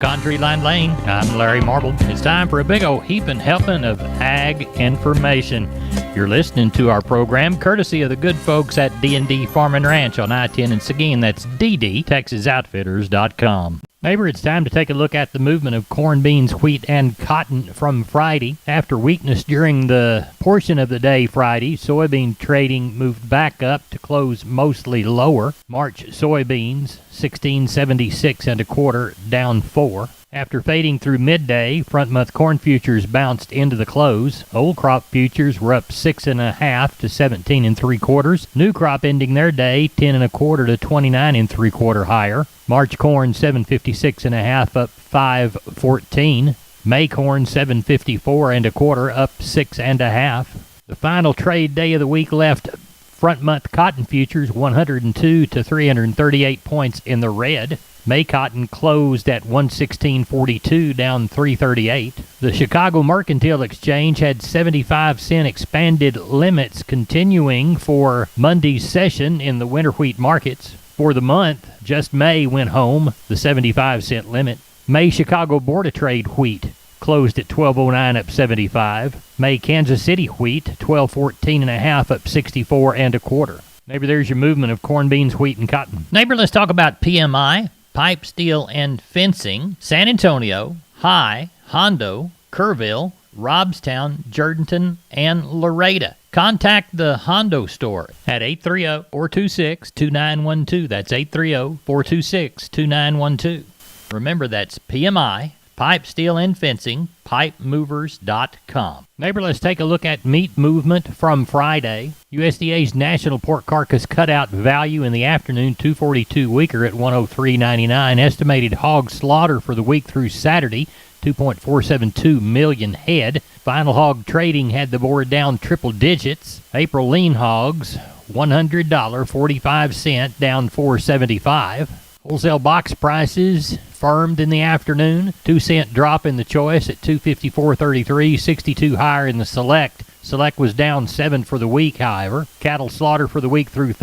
Country Line Lane, I'm Larry Marble. It's time for a big old heaping helping of ag information. You're listening to our program courtesy of the good folks at D&D Farm and Ranch on I-10 in Seguin. That's DDTexasOutfitters.com. Neighbor, it's time to take a look at the movement of corn, beans, wheat, and cotton from Friday. After weakness during the portion of the day Friday, soybean trading moved back up to close mostly lower. March soybeans, 16.76 and a quarter, down 4. After fading through midday, front month corn futures bounced into the close. Old crop futures were up 6.5 to 17 3/4. New crop ending their day 10 1/4 to 29 3/4 higher. March corn 756.5 up 5.14. May corn 754 1/4 up 6.5. The final trade day of the week left front month cotton futures 102 to 338 points in the red. May cotton closed at 116.42, down 338. The Chicago Mercantile Exchange had 75-cent expanded limits continuing for Monday's session in the winter wheat markets. For the month, just May went home, the 75-cent limit. May Chicago Board of Trade wheat closed at 12.09 up 75. May Kansas City wheat 12.14.5 up 64 1/4. Neighbor, there's your movement of corn, beans, wheat, and cotton. Neighbor, let's talk about PMI. Pipe, steel, and fencing. San Antonio, High, Hondo, Kerrville, Robstown, Jourdanton, and Laredo. Contact the Hondo store at 830-426-2912. That's 830-426-2912. Remember, that's PMI, Pipe, Steel, and Fencing, pipemovers.com. Neighbor, let's take a look at meat movement from Friday. USDA's National Pork Carcass Cutout Value in the afternoon, 242 weaker at 103.99. Estimated hog slaughter for the week through Saturday, 2.472 million head. Final hog trading had the board down triple digits. April lean hogs, $100.45, down $4.75. Wholesale box prices firmed in the afternoon. 2-cent drop in the choice at $254.33, 62 higher in the select. Select was down 7 for the week, however. Cattle slaughter for the week through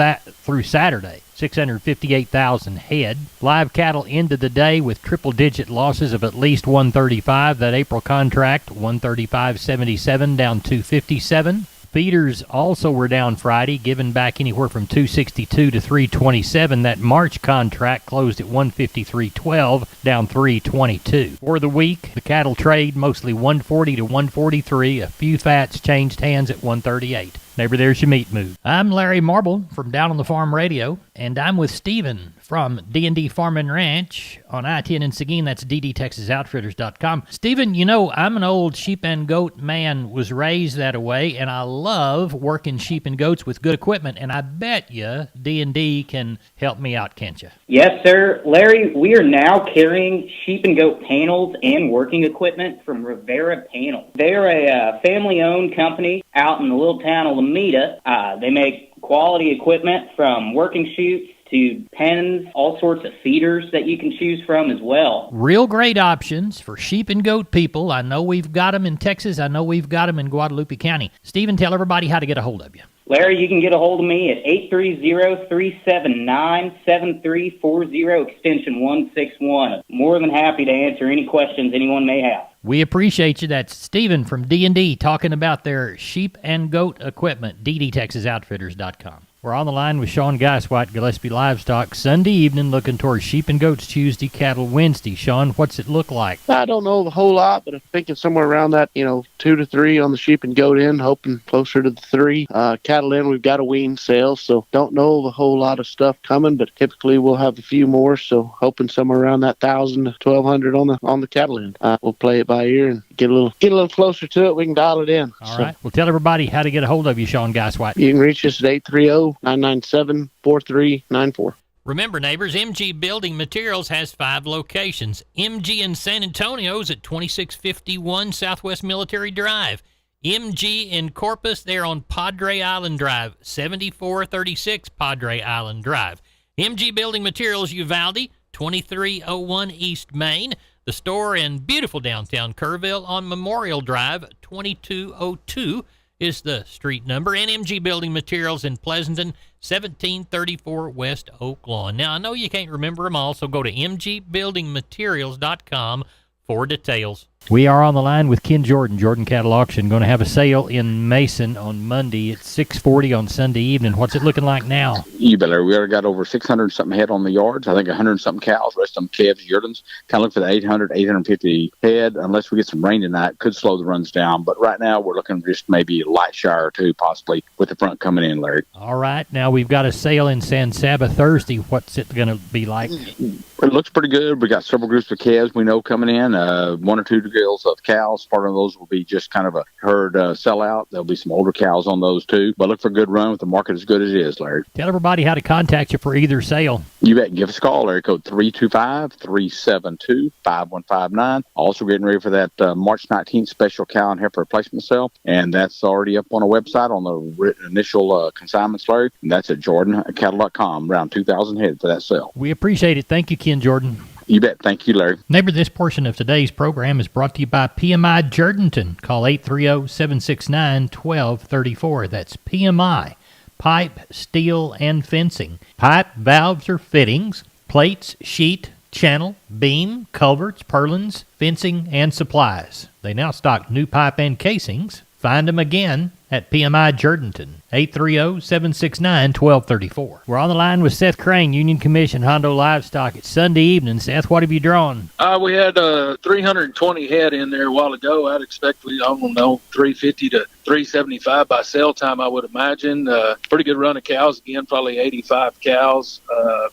Saturday, 658,000 head. Live cattle ended the day with triple-digit losses of at least 135. That April contract, 135.77, down 257. Feeders also were down Friday, giving back anywhere from 262 to 327. That March contract closed at 153.12, down 322. For the week, the cattle trade mostly 140 to 143. A few fats changed hands at 138. Neighbor, there's your meat move. I'm Larry Marble from Down on the Farm Radio, and I'm with Stephen from D&D Farm and Ranch on I-10 in Seguin. That's DDTexasOutfitters.com. Stephen, you know, I'm an old sheep and goat man, was raised that way, and I love working sheep and goats with good equipment, and I bet you D&D can help me out, can't you? Yes, sir. Larry, we are now carrying sheep and goat panels and working equipment from Rivera Panels. They're a family-owned company out in the little town of Lomita. They make quality equipment from working chutes to pens, all sorts of feeders that you can choose from as well. Real great options for sheep and goat people. I know we've got them in Texas. I know we've got them in Guadalupe County. Stephen, tell everybody how to get a hold of you. Larry, you can get a hold of me at 830-379-7340, extension 161. More than happy to answer any questions anyone may have. We appreciate you. That's Stephen from D&D talking about their sheep and goat equipment, DDTexasOutfitters.com. We're on the line with Sean Geiswhite, Gillespie Livestock, Sunday evening, looking towards sheep and goats Tuesday, cattle Wednesday. Sean, what's it look like? I don't know the whole lot, but I'm thinking somewhere around that, 2 to 3 on the sheep and goat end, hoping closer to the 3. Cattle end, we've got a wean sale, so don't know the whole lot of stuff coming, but typically we'll have a few more, so hoping somewhere around that 1,000 to 1,200 on the cattle end. We'll play it by ear and get a little closer to it. We can dial it in. All right. Well, tell everybody how to get a hold of you, Sean Geiswhite. You can reach us at 830-997-4394. Remember, neighbors, MG Building Materials has 5 locations. MG in San Antonio's at 2651 Southwest Military Drive. MG in Corpus, they're on Padre Island Drive, 7436 Padre Island Drive. MG Building Materials, Uvalde, 2301 East Main. The store in beautiful downtown Kerrville on Memorial Drive, 2202. is the street number. NMG Building Materials in Pleasanton, 1734 West Oak Lawn. Now, I know you can't remember them all, so go to mgbuildingmaterials.com for details. We are on the line with Ken Jordan, Jordan Cattle Auction. Going to have a sale in Mason on Monday at 6:40 on Sunday evening. What's it looking like now? You better. We already got over 600-something head on the yards. I think 100-something cows. Rest of them calves, yearlings. Kind of look for the 800, 850 head. Unless we get some rain tonight, could slow the runs down. But right now, we're looking just maybe a light shower or two, possibly, with the front coming in, Larry. All right. Now we've got a sale in San Saba Thursday. What's it going to be like? It looks pretty good. We got several groups of calves we know coming in. 1 or 2 grills of cows. Part of those will be just kind of a herd sellout. There'll be some older cows on those too. But look for a good run with the market as good as it is, Larry. Tell everybody how to contact you for either sale. You bet. Give us a call, Larry. Code 325-372-5159. Also getting ready for that March 19th special cow and heifer replacement sale. And that's already up on our website on the initial consignments, Larry. And that's at jordancattle.com. Around 2,000 head for that sale. We appreciate it. Thank you, Ken Jordan. You bet. Thank you, Larry. Neighbor, this portion of today's program is brought to you by PMI Jordanton. Call 830-769-1234. That's PMI, Pipe, Steel, and Fencing. Pipe, valves, or fittings, plates, sheet, channel, beam, culverts, purlins, fencing, and supplies. They now stock new pipe and casings. Find them again at PMI Jordanton, 830-769-1234. We're on the line with Seth Crane, Union Commission Hondo Livestock. It's Sunday evening. Seth, what have you drawn? We had 320 head in there a while ago. I'd expect 350 to 375 by sale time, I would imagine. Pretty good run of cows again, probably 85 cows.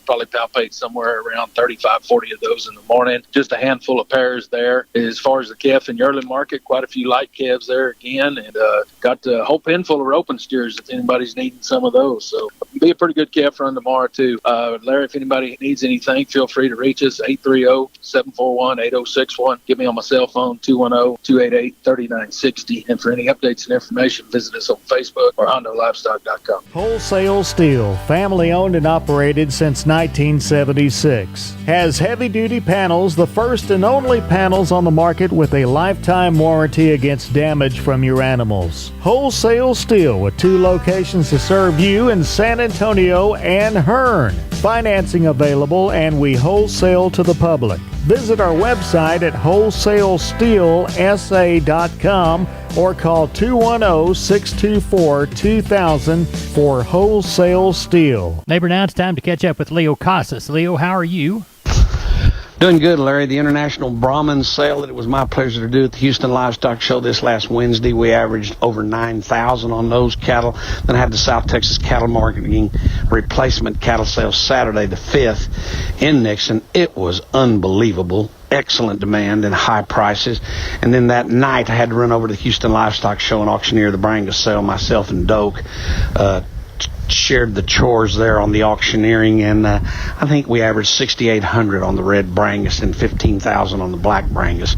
Probably palpate somewhere around 35, 40 of those in the morning. Just a handful of pairs there. As far as the calf and yearling market, quite a few light calves there again, and got a whole pen full of roping steers if anybody's needing some of those. So be a pretty good calf run tomorrow too. Larry, if anybody needs anything, feel free to reach us, 830-741-8061. Get me on my cell phone, 210-288-3960. And for any updates and information, visit us on Facebook or HondoLivestock.com. Wholesale Steel, family owned and operated since 1976. Has heavy-duty panels, the first and only panels on the market with a lifetime warranty against damage from your animals. Wholesale Steel with 2 locations to serve you in San Antonio and Hearn. Financing available, and we wholesale to the public. Visit our website at wholesalesteelsa.com or call 210-624-2000 for Wholesale Steel. Neighbor, now it's time to catch up with Leo Casas. Leo, how are you? Doing good, Larry. The International Brahman sale that it was my pleasure to do at the Houston Livestock Show this last Wednesday, we averaged over 9,000 on those cattle. Then I had the South Texas Cattle Marketing Replacement Cattle Sale Saturday the 5th in Nixon. It was unbelievable. Excellent demand and high prices. And then that night I had to run over to the Houston Livestock Show and auctioneer the Brangus sale. Myself and Doak shared the chores there on the auctioneering, and I think we averaged 6,800 on the red Brangus and 15,000 on the black Brangus.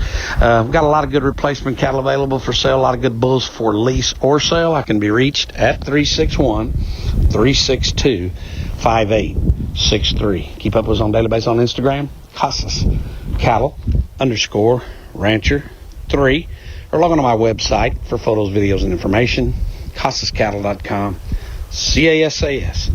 We've got a lot of good replacement cattle available for sale, a lot of good bulls for lease or sale. I can be reached at 361-362-5863. Keep up with us on daily basis on Instagram, Casas Cattle _Rancher 3, or log on to my website for photos, videos, and information, CasasCattle.com. CASAS,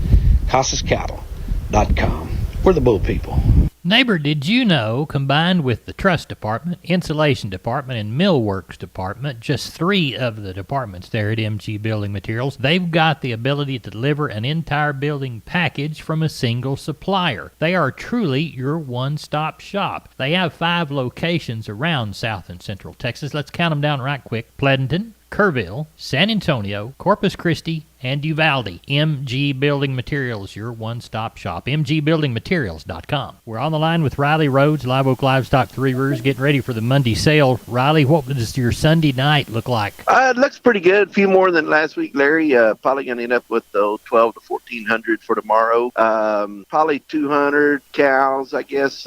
CasasCattle.com. We're the bull people. Neighbor, did you know, combined with the truss department, insulation department, and millworks department, just 3 of the departments there at MG Building Materials, they've got the ability to deliver an entire building package from a single supplier. They are truly your one-stop shop. They have 5 locations around South and Central Texas. Let's count them down right quick. Pleasanton, Kerrville, San Antonio, Corpus Christi, and Uvalde. MG Building Materials, your one-stop shop. MGBuildingMaterials.com. We're on the line with Riley Rhodes, Live Oak Livestock Three Rivers, getting ready for the Monday sale. Riley, what does your Sunday night look like? It looks pretty good. A few more than last week, Larry. Probably going to end up with 12 to 1,400 for tomorrow. Probably 200 cows, I guess.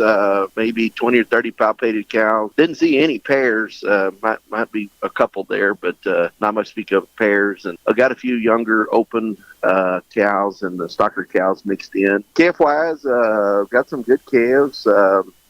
Maybe 20 or 30 palpated cows. Didn't see any pairs. Might be a couple there, but not much to speak of pairs. And I got a few younger open cows and the stocker cows mixed in. Calf wise, got some good calves.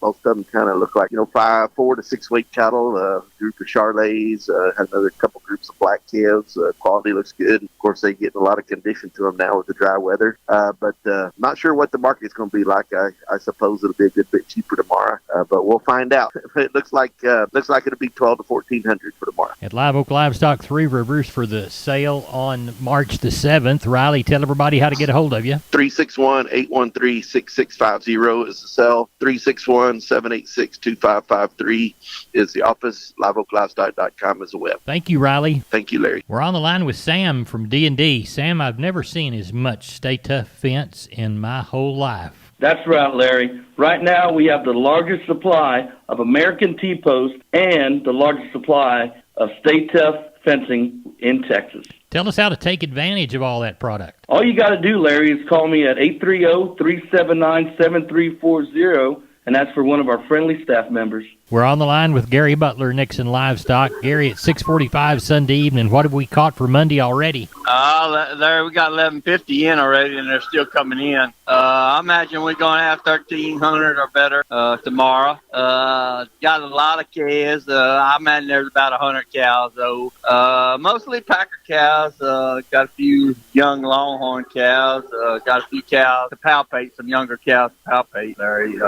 Most of them kind of look like, 4 to 6 week cattle, group of Charolais, had another couple groups of black calves. Quality looks good. Of course, they get a lot of condition to them now with the dry weather. But not sure what the market's going to be like. I suppose it'll be a good bit cheaper tomorrow, but we'll find out. It looks like it'll be 12 to 1400 for tomorrow. At Live Oak Livestock, Three Rivers, for the sale on March the 7th. Riley, tell everybody how to get a hold of you. 361-813-6650 is the cell. 361-786-2553 is the office. LiveOakLivestock.com is the web. Thank you, Riley. Thank you, Larry. We're on the line with Sam from D&D. Sam, I've never seen as much Stay Tough fence in my whole life. That's right, Larry. Right now we have the largest supply of American T-post and the largest supply of Stay Tough fencing in Texas. Tell us how to take advantage of all that product. All you got to do, Larry, is call me at 830-379-7340, and that's for one of our friendly staff members. We're on the line with Gary Butler, Nixon Livestock. Gary, at 6:45 Sunday evening, what have we caught for Monday already? There we got 1150 in already, and they're still coming in. I imagine we're going to have 1,300 or better tomorrow. Got a lot of calves. I imagine there's about 100 cows, though. Mostly Packer cows. Got a few young Longhorn cows. Got a few cows to palpate, some younger cows to palpate, Larry.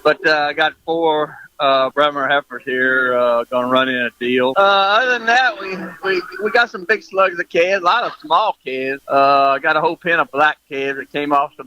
But I got 4 Bremer heifers here, gonna run in a deal. Other than that, we got some big slugs of calves, a lot of small calves. Got a whole pen of black calves that came off 2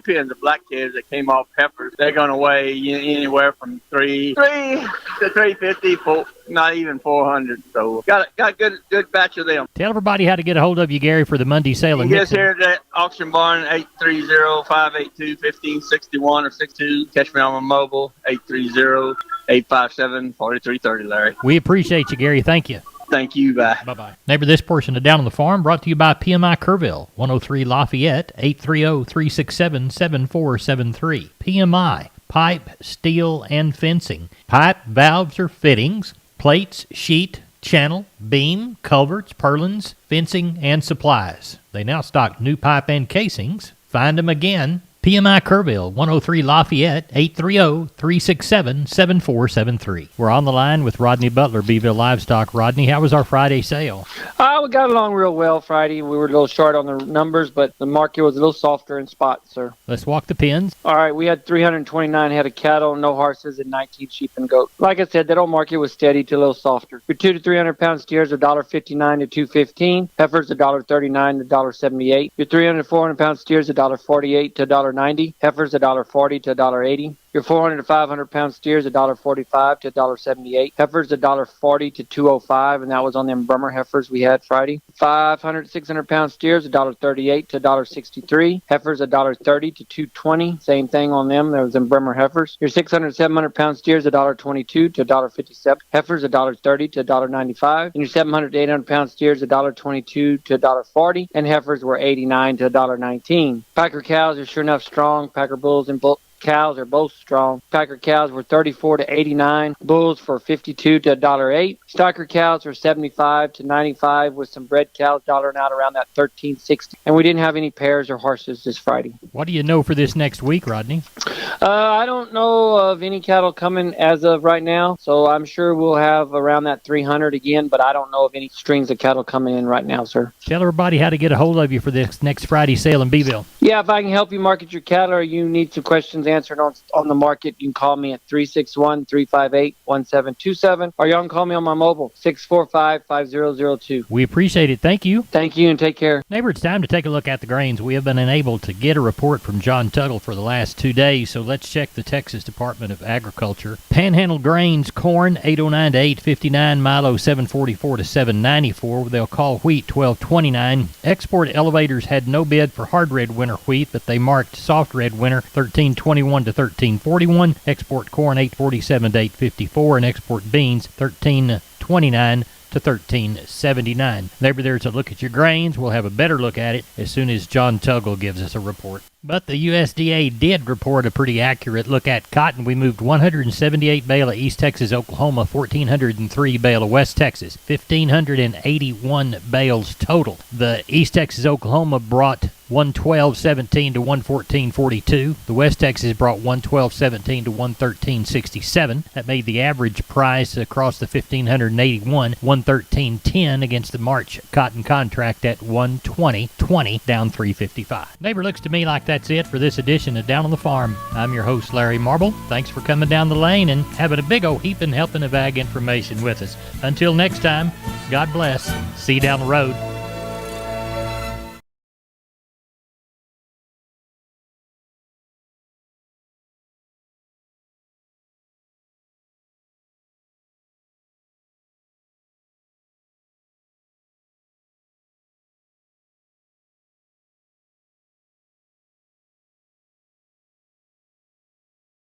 pens of black calves that came off heifers. They're gonna weigh anywhere from 3 to 350, not even 400. So got a good batch of them. Tell everybody how to get a hold of you, Gary, for the Monday sale. You get here at the auction barn, 830-582-1561 or 62. Catch me on my mobile, 830-857-4330, Larry. We appreciate you, Gary. Thank you. Thank you. Bye. Bye-bye. Neighbor, this portion of Down on the Farm brought to you by PMI Kerrville, 103 Lafayette, 830-367-7473. PMI, pipe, steel, and fencing. Pipe, valves, or fittings, plates, sheet, channel, beam, culverts, purlins, fencing, and supplies. They now stock new pipe and casings. Find them again. PMI Kerrville, 103 Lafayette, 830-367-7473. We're on the line with Rodney Butler, Beeville Livestock. Rodney, how was our Friday sale? We got along real well Friday. We were a little short on the numbers, but the market was a little softer in spots, sir. Let's walk the pens. All right, we had 329 head of cattle, no horses, and 19 sheep and goats. Like I said, that old market was steady to a little softer. Your 2 to 300 pound steers are $1.59 to $2.15. Heifers $1.39 to $1.78. Your 300 to 400 pound steers $1.48 to $1.90. Heifers $1.40 to $1.80. Your 400 to 500 pound steers $1.45 to $1.78. Heifers $1.40 to $2.05, and that was on them Bremer heifers we had Friday. 500 to 600 pound steers $1.38 to $1.63. Heifers $1.30 to $2.20. Same thing on them. There was them Bremer heifers. Your 600 to 700 pound steers $1.22 to $1.57. Heifers $1.30 to $1.95. And your 700 to 800 pound steers $1.22 to $1.40, and heifers were $89 to $1.19. Packer cows are sure enough strong. Packer bulls and cows are both strong. Packer cows were 34 to 89. Bulls for 52 to $1.08. Stocker cows were 75 to 95, with some bred cows dollaring out around that 13.60. And we didn't have any pairs or horses this Friday. What do you know for this next week, Rodney? I don't know of any cattle coming as of right now, so I'm sure we'll have around that 300 again, but I don't know of any strings of cattle coming in right now, sir. Tell everybody how to get a hold of you for this next Friday sale in Beeville. Yeah, if I can help you market your cattle or you need some questions answered on the market, you can call me at 361-358-1727, or you can call me on my mobile, 645-5002. We appreciate it. Thank you. Thank you, and take care. Neighbor, it's time to take a look at the grains. We have been unable to get a report from John Tuggle for the last 2 days, so let's check the Texas Department of Agriculture. Panhandle grains, corn 809 to 859, Milo 744 to 794. They'll call wheat 1229. Export elevators had no bid for hard red winter wheat, but they marked soft red winter 1321 to 1341. Export corn 847 to 854, and export beans 1329 to 1379. Neighbor, there's a look at your grains. We'll have a better look at it as soon as John Tuggle gives us a report. But the USDA did report a pretty accurate look at cotton. We moved 178 bale of East Texas, Oklahoma, 1,403 bale of West Texas, 1,581 bales total. The East Texas, Oklahoma brought 112.17 to 114.42. The West Texas brought 112.17 to 113.67. That made the average price across the 1,581 113.10 against the March cotton contract at 120.20, down 355. Neighbor, looks to me like that's it for this edition of Down on the Farm. I'm your host, Larry Marble. Thanks for coming down the lane and having a big old heaping helping of ag information with us. Until next time, God bless. See you down the road.